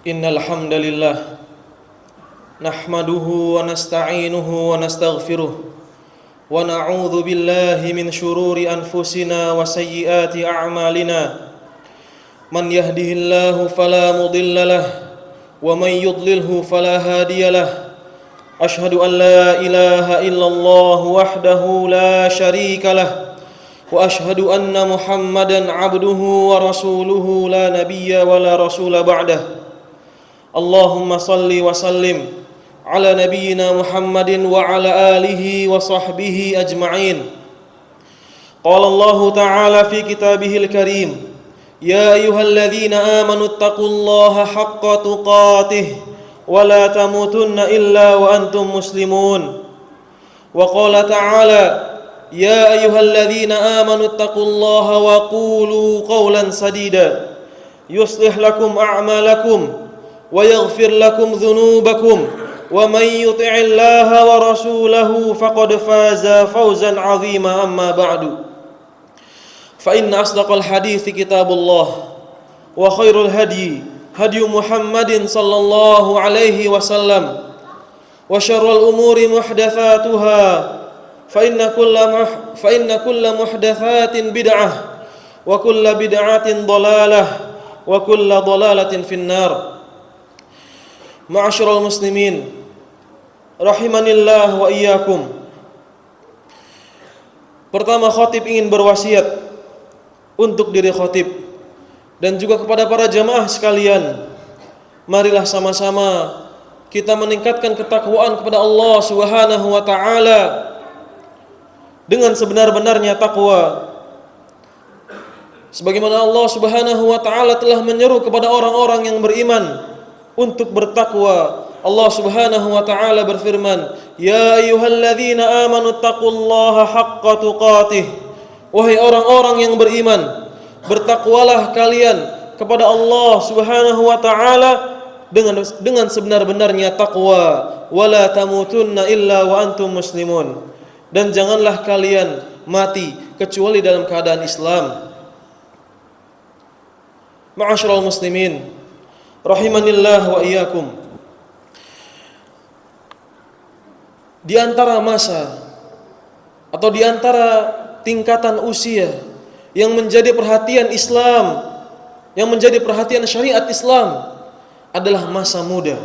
Innal hamdalillah nahmaduhu wa nasta'inuhu wa nastaghfiruh wa na'udzu billahi min shururi anfusina wa sayyiati a'malina. Man yahdihillahu fala mudilla lahu wa man yudlilhu fala hadiya lahu. Ashhadu an la ilaha illallah wahdahu la syarika lahu wa ashhadu anna Muhammadan 'abduhu wa rasuluhu la nabiyya wa la rasula ba'dahu. Allahumma salli wa sallim ala nabiyyina Muhammadin wa ala alihi wa sahbihi ajma'in. Qala Allah ta'ala fi kitabihil karim, ya ayyuhalladzina amanu taqullaha haqqa tuqatih wa la tamutunna illa wa antum muslimun. Wa qala ta'ala, ya ayyuhalladzina amanu taqullaha wa qulu qawlan sadida yuslih lakum a'malakum wa yaghfir lakum dhunubakum wa man yuti'illaha wa rasulahu faqad faza fawzan 'azima. Amma ba'du, fa inna asdaqal hadithi kitabullah wa khairul hadyi hadyu Muhammadin sallallahu alaihi wasallam wa syarrul umuri muhdatsatuha fa inna kulla muhdatsatin bid'ah wa kulla bid'atin dhalalah wa kulla dhalalatin finnar. Ma'asyiral muslimin rahimanillah wa iyyakum. Pertama, khatib ingin berwasiat untuk diri khatib dan juga kepada para jamaah sekalian. Marilah sama-sama kita meningkatkan ketakwaan kepada Allah Subhanahu wa taala dengan sebenar-benarnya takwa. Sebagaimana Allah Subhanahu wa taala telah menyeru kepada orang-orang yang beriman untuk bertakwa. Allah Subhanahu wa taala berfirman, ya ayyuhalladzina amanu taqullaha haqqa tuqatih. Wahai orang-orang yang beriman, bertakwalah kalian kepada Allah Subhanahu wa taala dengan sebenar-benarnya takwa. Wala tamutunna illa wa antum muslimun. Dan janganlah kalian mati kecuali dalam keadaan Islam. Ma'asyiral muslimin rahimanillah wa iyyakum. Di antara masa atau di antara tingkatan usia yang menjadi perhatian Islam, yang menjadi perhatian syariat Islam adalah masa muda.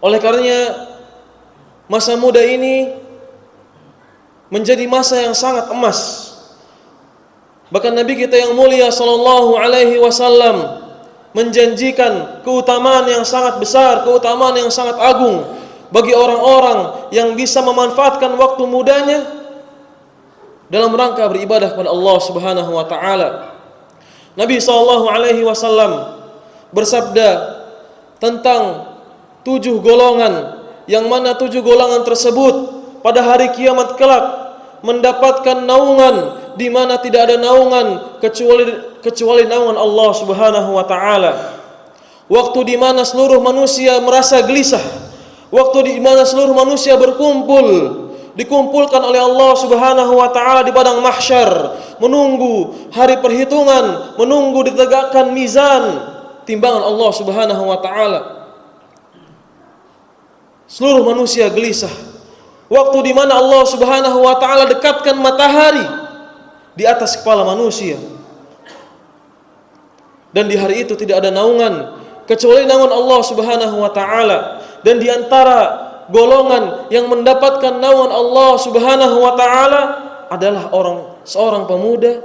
Oleh karenanya masa muda ini menjadi masa yang sangat emas. Bahkan Nabi kita yang mulia sallallahu alaihi wasallam menjanjikan keutamaan yang sangat besar, keutamaan yang sangat agung bagi orang-orang yang bisa memanfaatkan waktu mudanya dalam rangka beribadah kepada Allah Subhanahu wa taala. Nabi sallallahu alaihi wasallam bersabda tentang 7 golongan, yang mana 7 golongan tersebut pada hari kiamat kelak mendapatkan naungan di mana tidak ada naungan kecuali naungan Allah Subhanahu wa taala. Waktu di mana seluruh manusia merasa gelisah, waktu di mana seluruh manusia dikumpulkan oleh Allah Subhanahu wa taala di padang mahsyar, menunggu hari perhitungan, menunggu ditegakkan mizan timbangan Allah Subhanahu wa taala. Seluruh manusia gelisah. Waktu di mana Allah Subhanahu wa taala dekatkan matahari di atas kepala manusia. Dan di hari itu tidak ada naungan kecuali naungan Allah Subhanahu wa taala. Dan di antara golongan yang mendapatkan naungan Allah Subhanahu wa taala adalah seorang pemuda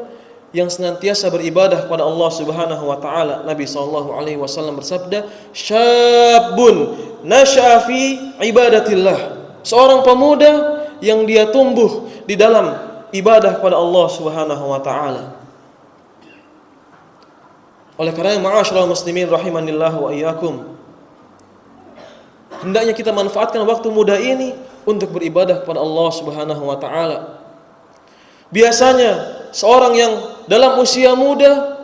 yang senantiasa beribadah kepada Allah Subhanahu wa taala. Nabi sallallahu alaihi wasallam bersabda, syabun nasya'a fi ibadatillah. Seorang pemuda yang dia tumbuh di dalam ibadah kepada Allah Subhanahu wa taala. Oleh karena ma'asyiral muslimin rahimanillah wa iyyakum, hendaknya kita manfaatkan waktu muda ini untuk beribadah kepada Allah Subhanahu wa taala. Biasanya seorang yang dalam usia muda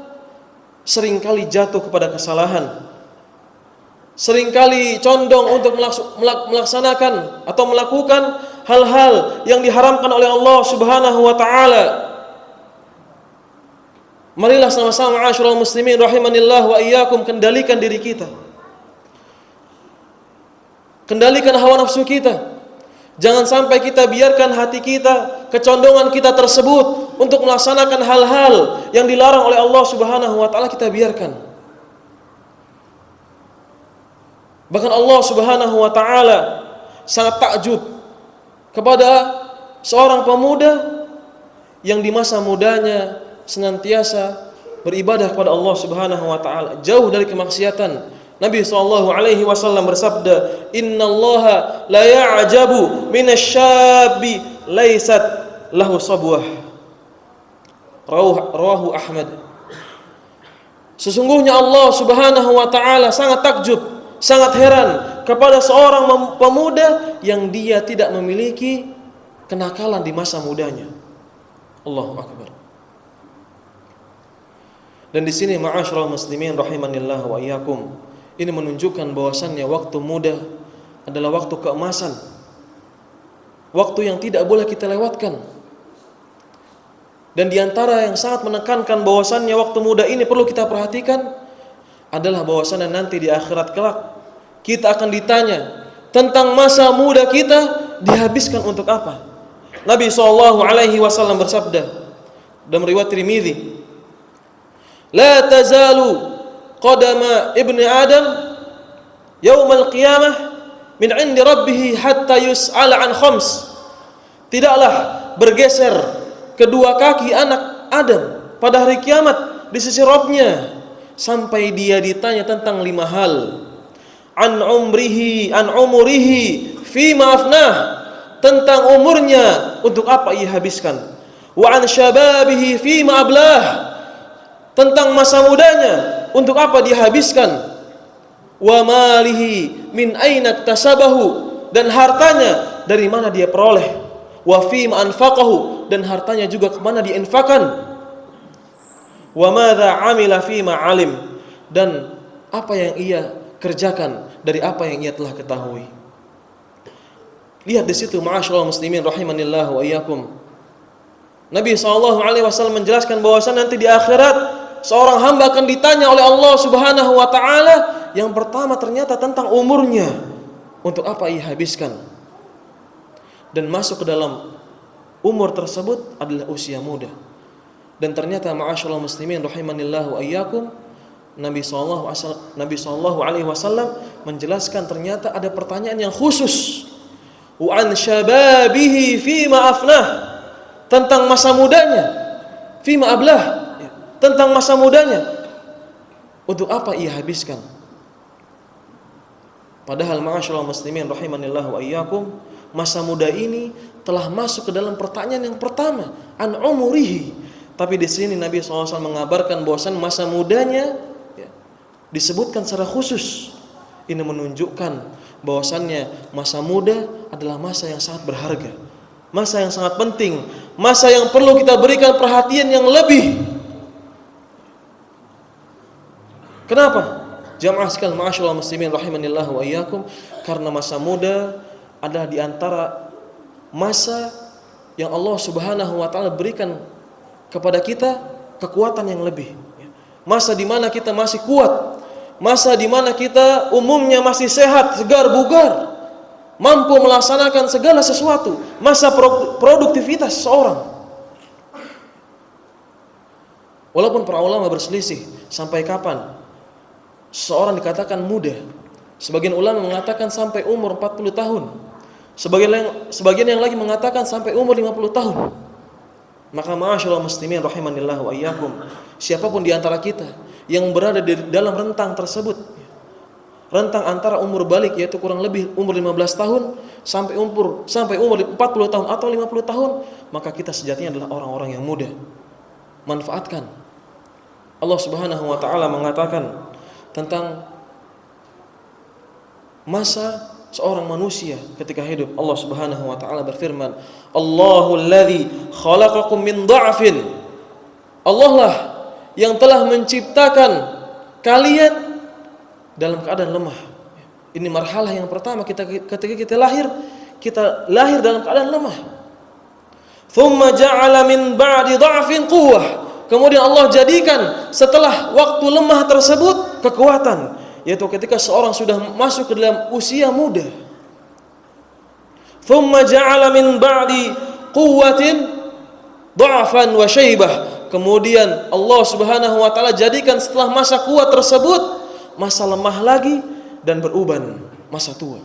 seringkali jatuh kepada kesalahan, seringkali condong untuk melaksanakan atau melakukan hal-hal yang diharamkan oleh Allah Subhanahu wa taala. Marilah sama-sama ma'asyiral muslimin rahimanillah wa iyyakum, kendalikan diri kita. Kendalikan hawa nafsu kita. Jangan sampai kita biarkan hati kita, kecondongan kita tersebut untuk melaksanakan hal-hal yang dilarang oleh Allah Subhanahu wa taala kita biarkan. Bahkan Allah Subhanahu wa taala sangat takjub kepada seorang pemuda yang di masa mudanya senantiasa beribadah kepada Allah Subhanahu wa taala, jauh dari kemaksiatan. Nabi SAW bersabda, "Innallaha la ya'jabu minasy-syabbi laysat lahu sabwah." Rawahu Ahmad. Sesungguhnya Allah Subhanahu wa taala sangat takjub, sangat heran kepada seorang pemuda yang dia tidak memiliki kenakalan di masa mudanya. Allahu akbar. Dan di sini ma'asyiral muslimin rahimanillah wa iyyakum, ini menunjukkan bahwasannya waktu muda adalah waktu keemasan. Waktu yang tidak boleh kita lewatkan. Dan di antara yang sangat menekankan bahwasannya waktu muda ini perlu kita perhatikan adalah bahwasannya nanti di akhirat kelak kita akan ditanya tentang masa muda kita dihabiskan untuk apa. Nabi SAW bersabda dalam riwayat Tirmidzi, "La tazalu qadama ibni Adam yaumal qiyamah min 'indi rabbih hatta yus'ala an khams." Tidaklah bergeser kedua kaki anak Adam pada hari kiamat di sisi Rabb-Nya sampai dia ditanya tentang 5 hal. An umrihi fima afnah, tentang umurnya untuk apa ia habiskan. Wa an syababihi fima ablah, tentang masa mudanya untuk apa dia habiskan. Wa malihi min aina iktasabahu, dan hartanya dari mana dia peroleh. Wa fima anfaqahu, dan hartanya juga kemana dia infakkan. Wa madza amila fima alim, dan apa yang ia kerjakan dari apa yang ia telah ketahui. Lihat di situ ma'asyiral muslimin rahimanillah wa iyyakum. Nabi SAW menjelaskan bahwa nanti di akhirat seorang hamba akan ditanya oleh Allah Subhanahu wa taala, yang pertama ternyata tentang umurnya, untuk apa ia habiskan. Dan masuk ke dalam umur tersebut adalah usia muda. Dan ternyata ma'asyiral muslimin rahimanillah wa iyyakum, Nabi SAW menjelaskan ternyata ada pertanyaan yang khusus. Wa an syababihi fima afnah, tentang masa mudanya. Fima ablah, tentang masa mudanya, untuk apa ia habiskan. Padahal ma'asyiral muslimin rahimanillah wa iyyakum, masa muda ini telah masuk ke dalam pertanyaan yang pertama, an umurihi. Tapi di sini Nabi SAW mengabarkan bahwasan masa mudanya disebutkan secara khusus. Ini menunjukkan bahwasannya masa muda adalah masa yang sangat berharga, masa yang sangat penting, masa yang perlu kita berikan perhatian yang lebih. Kenapa? Jamaah sekalian ma'asyiral muslimin rahimanillah wa iyyakum, karena masa muda adalah di antara masa yang Allah Subhanahu wa taala berikan kepada kita kekuatan yang lebih. Masa di mana kita masih kuat, masa di mana kita umumnya masih sehat, segar bugar, mampu melaksanakan segala sesuatu, masa produktivitas seorang. Walaupun para ulama berselisih sampai kapan seorang dikatakan muda. Sebagian ulama mengatakan sampai umur 40 tahun. Sebagian yang lagi mengatakan sampai umur 50 tahun. Maka ma'asyiral muslimin rahimanillah wa iyyakum, siapapun di antara kita yang berada di dalam rentang tersebut, rentang antara umur balik yaitu kurang lebih umur 15 tahun sampai umur 40 tahun atau 50 tahun, maka kita sejatinya adalah orang-orang yang muda. Manfaatkan. Allah Subhanahu wa taala mengatakan tentang masa seorang manusia ketika hidup. Allah Subhanahu wa taala berfirman, Allahul ladzi khalaqakum min dha'fin. Allah lah yang telah menciptakan kalian dalam keadaan lemah. Ini marhalah yang pertama ketika kita lahir dalam keadaan lemah. Tsumma ja'ala min ba'di dha'fin quwwah. kemudian Allah jadikan setelah waktu lemah tersebut kekuatan, yaitu ketika seorang sudah masuk ke dalam usia muda. Thumma ja'ala min ba'di quwwatin dha'fan wa syaibah. Kemudian Allah Subhanahu wa taala jadikan setelah masa kuat tersebut masa lemah lagi dan beruban masa tua.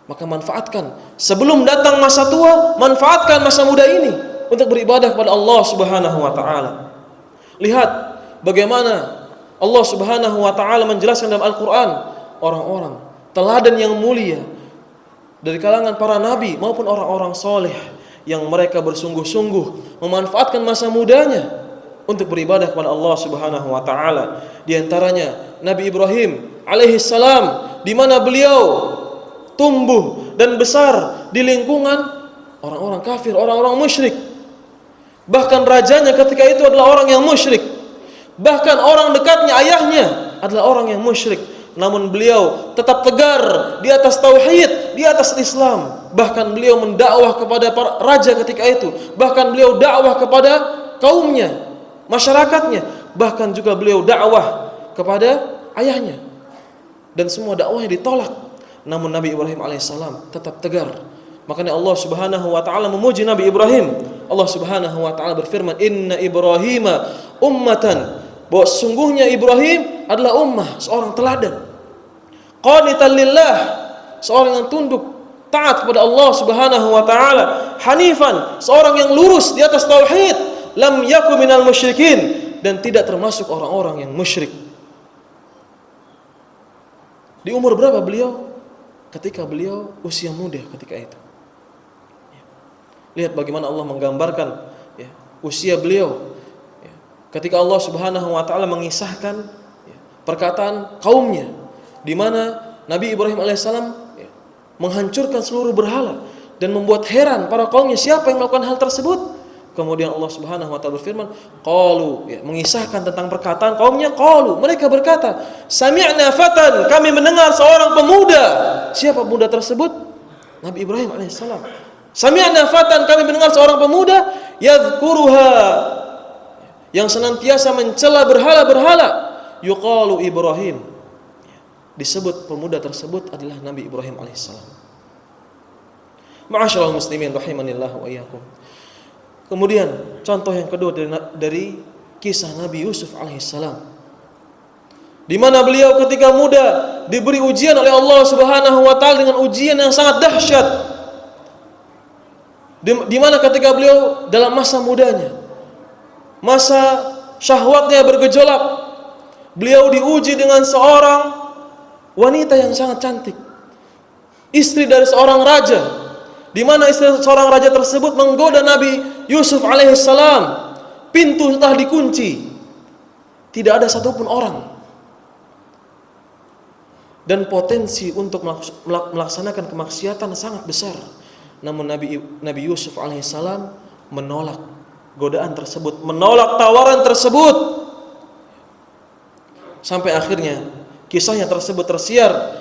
Maka manfaatkan sebelum datang masa tua, manfaatkan masa muda ini untuk beribadah kepada Allah Subhanahu wa taala. Lihat bagaimana Allah Subhanahu wa taala menjelaskan dalam Al-Qur'an orang-orang teladan yang mulia dari kalangan para nabi maupun orang-orang soleh yang mereka bersungguh-sungguh memanfaatkan masa mudanya untuk beribadah kepada Allah Subhanahu wa taala. Di antaranya Nabi Ibrahim alaihi salam, di mana beliau tumbuh dan besar di lingkungan orang-orang kafir, orang-orang musyrik. Bahkan rajanya ketika itu adalah orang yang musyrik. Bahkan orang dekatnya, ayahnya adalah orang yang musyrik. Namun beliau tetap tegar di atas tauhid, di atas Islam. Bahkan beliau mendakwah kepada para raja ketika itu. Bahkan beliau dakwah kepada kaumnya, masyarakatnya. Bahkan juga beliau dakwah kepada ayahnya. Dan semua dakwahnya ditolak. Namun Nabi Ibrahim alaihissalam tetap tegar. Makanya Allah Subhanahu wa taala memuji Nabi Ibrahim. Allah Subhanahu wa taala berfirman, "Inna Ibrahima ummatan." Bahwa sungguhnya Ibrahim adalah ummah, seorang teladan. Qanitan lillah, seorang yang tunduk taat kepada Allah Subhanahu wa taala. Hanifan, seorang yang lurus di atas tauhid. Lam yaku minal musyrikin, dan tidak termasuk orang-orang yang musyrik. Di umur berapa beliau? Ketika beliau usia muda ketika itu. Lihat bagaimana Allah menggambarkan usia beliau. Ketika Allah Subhanahu wa taala mengisahkan perkataan kaumnya, di mana Nabi Ibrahim alaihissalam menghancurkan seluruh berhala dan membuat heran para kaumnya, siapa yang melakukan hal tersebut? Kemudian Allah Subhanahu wa taala berfirman, qalu, mengisahkan tentang perkataan kaumnya, qalu, mereka berkata, sami'na fatan, kami mendengar seorang pemuda. Siapa pemuda tersebut? Nabi Ibrahim alaihissalam. Sami'na fatan, kami mendengar seorang pemuda yadhkuruha, yang senantiasa mencela berhala-berhala, yuqalu Ibrahim. Disebut pemuda tersebut adalah Nabi Ibrahim alaihissalam. Ma'asyiral muslimin rahimanillah wa iyyakum. Kemudian contoh yang kedua dari kisah Nabi Yusuf alaihissalam, di mana beliau ketika muda diberi ujian oleh Allah Subhanahu wa taala dengan ujian yang sangat dahsyat. Di mana ketika beliau dalam masa mudanya, masa syahwatnya bergejolak, beliau diuji dengan seorang wanita yang sangat cantik, istri dari seorang raja, di mana istri seorang raja tersebut menggoda Nabi Yusuf alaihissalam. Pintu telah dikunci, tidak ada satupun orang, dan potensi untuk melaksanakan kemaksiatan sangat besar. Namun Nabi Yusuf alaihissalam menolak godaan tersebut, menolak tawaran tersebut, sampai akhirnya kisahnya tersebut tersiar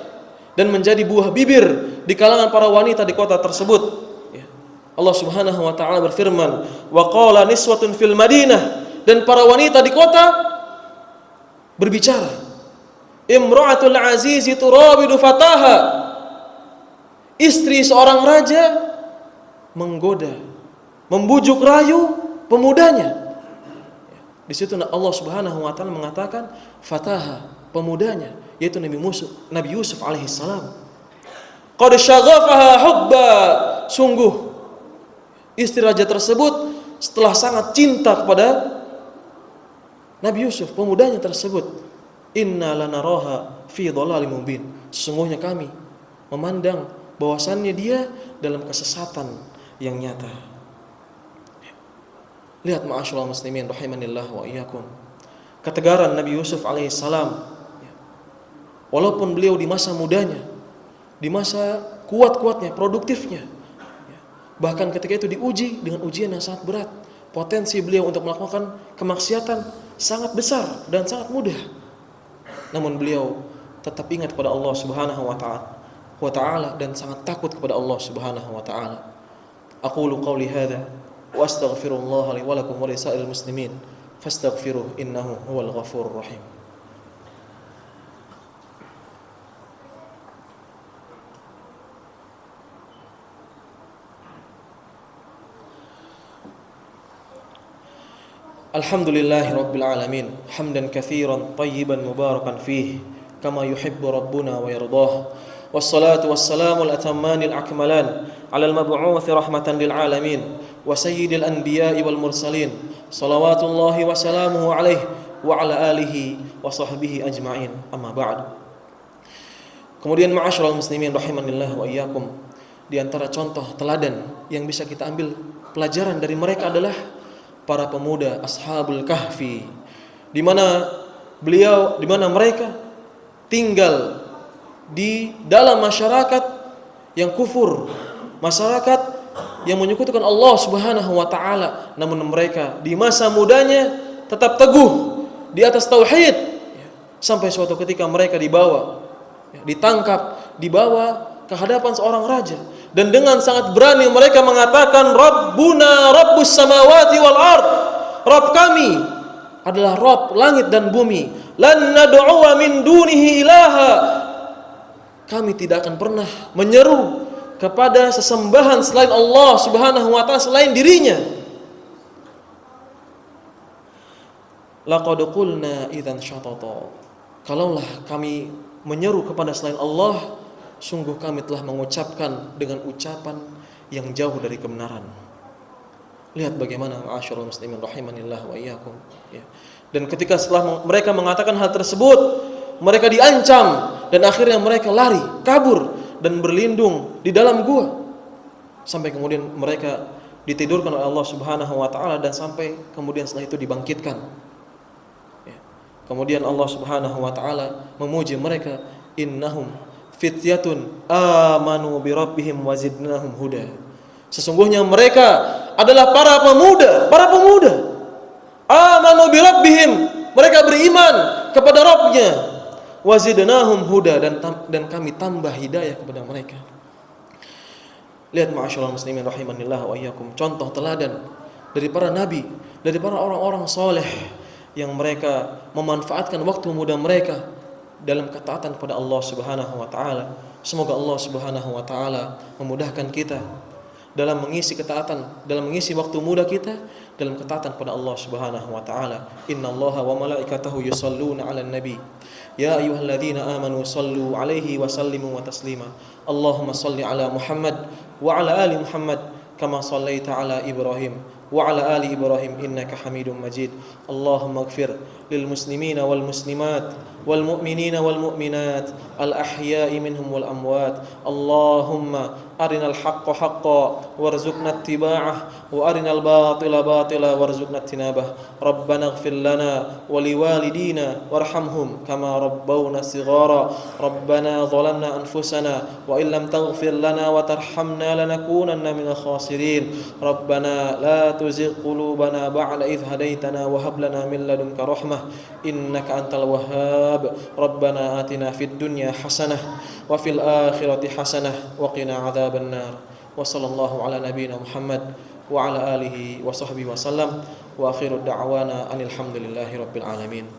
dan menjadi buah bibir di kalangan para wanita di kota tersebut. Allah Subhanahu wa taala berfirman, wa qala niswatun fil Madinah, dan para wanita di kota berbicara, imra'atul azizi turabidu fataha, istri seorang raja menggoda, membujuk rayu pemudanya. Di situ Allah Subhanahu wa taala mengatakan fataha, pemudanya, yaitu Nabi Yusuf alaihissalam. Qad syaghafaha hubba, sungguh istri raja tersebut setelah sangat cinta kepada Nabi Yusuf, pemudanya tersebut, inna lanaraha fi dhalalim mubin, sesungguhnya kami memandang bahwasannya dia dalam kesesatan yang nyata. Lihat ma'asyiral muslimin rahimanillah wa iyyakum, ketegaran Nabi Yusuf alaihissalam. Walaupun beliau di masa mudanya, di masa kuat-kuatnya, produktifnya, bahkan ketika itu diuji dengan ujian yang sangat berat, potensi beliau untuk melakukan kemaksiatan sangat besar dan sangat mudah. Namun beliau tetap ingat kepada Allah Subhanahu wa taala dan sangat takut kepada Allah Subhanahu wa taala. Aqulu qawli hadza wa astaghfirullah li wa lakum wa lisairil muslimin fastaghfiruh innahu huwal ghafurur rahim. Alhamdulillahi rabbil alamin, hamdan katsiran tayyiban mubarakan fih kama yuhibbu rabbuna wa yardah. Wassalatu wassalamu al-atammanil akmalan ala al-mab'uuts rahmatan lil alamin wa sayyidil anbiya'i wal mursalin, salawatullahi wa salamuhu alaihi wa ala alihi wa sahbihi ajma'in, amma ba'd. Kemudian ma'asyiral muslimin rahimanillah wa iyyakum, di antara contoh teladan yang bisa kita ambil pelajaran dari mereka adalah para pemuda Ashabul Kahfi, di mana mereka tinggal di dalam masyarakat yang kufur, masyarakat yang menyekutukan Allah Subhanahu wa taala, namun mereka di masa mudanya tetap teguh di atas tauhid, sampai suatu ketika mereka ditangkap, dibawa ke hadapan seorang raja, dan dengan sangat berani mereka mengatakan, Rabbuna Rabbus samawati wal ard, Rabb kami adalah Rabb langit dan bumi, lan nad'uwa min dunihi ilaha, kami tidak akan pernah menyeru kepada sesembahan selain Allah Subhanahu wa taala, selain dirinya. Laqad qulna idzan syatata, kalaulah kami menyeru kepada selain Allah, sungguh kami telah mengucapkan dengan ucapan yang jauh dari kebenaran. Lihat bagaimana ma'asyiral muslimin rahimanillah wa iyyakum, ya. Dan ketika setelah mereka mengatakan hal tersebut, mereka diancam dan akhirnya mereka lari, kabur dan berlindung di dalam gua, sampai kemudian mereka ditidurkan oleh Allah Subhanahu wa taala, dan sampai kemudian setelah itu dibangkitkan, ya. Kemudian Allah Subhanahu wa taala memuji mereka, innahum fityatun amanu bi rabbihim wazidnahum huda, sesungguhnya mereka adalah para pemuda amanu bi rabbihim, mereka beriman kepada Rabbnya, wazidnahum huda, dan kami tambah hidayah kepada mereka. Lihat ma'asyiral muslimin rahimanillah wa iyyakum, contoh teladan dari para nabi, dari para orang-orang soleh yang mereka memanfaatkan waktu muda mereka dalam ketaatan kepada Allah Subhanahu wa taala. Semoga Allah Subhanahu wa taala memudahkan kita dalam mengisi ketaatan, dalam mengisi waktu muda kita dalam ketaatan kepada Allah Subhanahu wa taala. Innallaha wa malaikatahu yusholluna 'alan nabi, ya ayyuhalladzina amanu shallu 'alaihi wa sallimu wa taslima. Allahumma shalli 'ala Muhammad wa 'ala ali Muhammad kama shallaita 'ala Ibrahim wa 'ala ali Ibrahim innaka Hamidum Majid. Allahumma ighfir lil muslimina wal muslimat wal mu'minina wal mu'minat al ahya'i minhum wal amwat. Allahumma arinal haqqa haqqan warzuqna ittiba'ah wa arinal batila batila warzuqna ijtinabah. Rabbana ighfir lana wa liwalidina warhamhum kama rabbawna shighara. Rabbana zalamna anfusana wa illam taghfir lana wa tarhamna lanakunanna minal khasirin. Rabbana la tuzigh qulubana ba'da idh hadaitana wa hab lana min ladunka rahmah innaka antal wahhab. Rabbana atina fid dunya hasanah wa fil akhirati hasanah wa qina adzaban nar. Wa sallallahu ala nabiyyina Muhammad wa ala alihi wa sahbihi wa sallam, wa akhiru da'wana anil hamdulillahi rabbil alamin.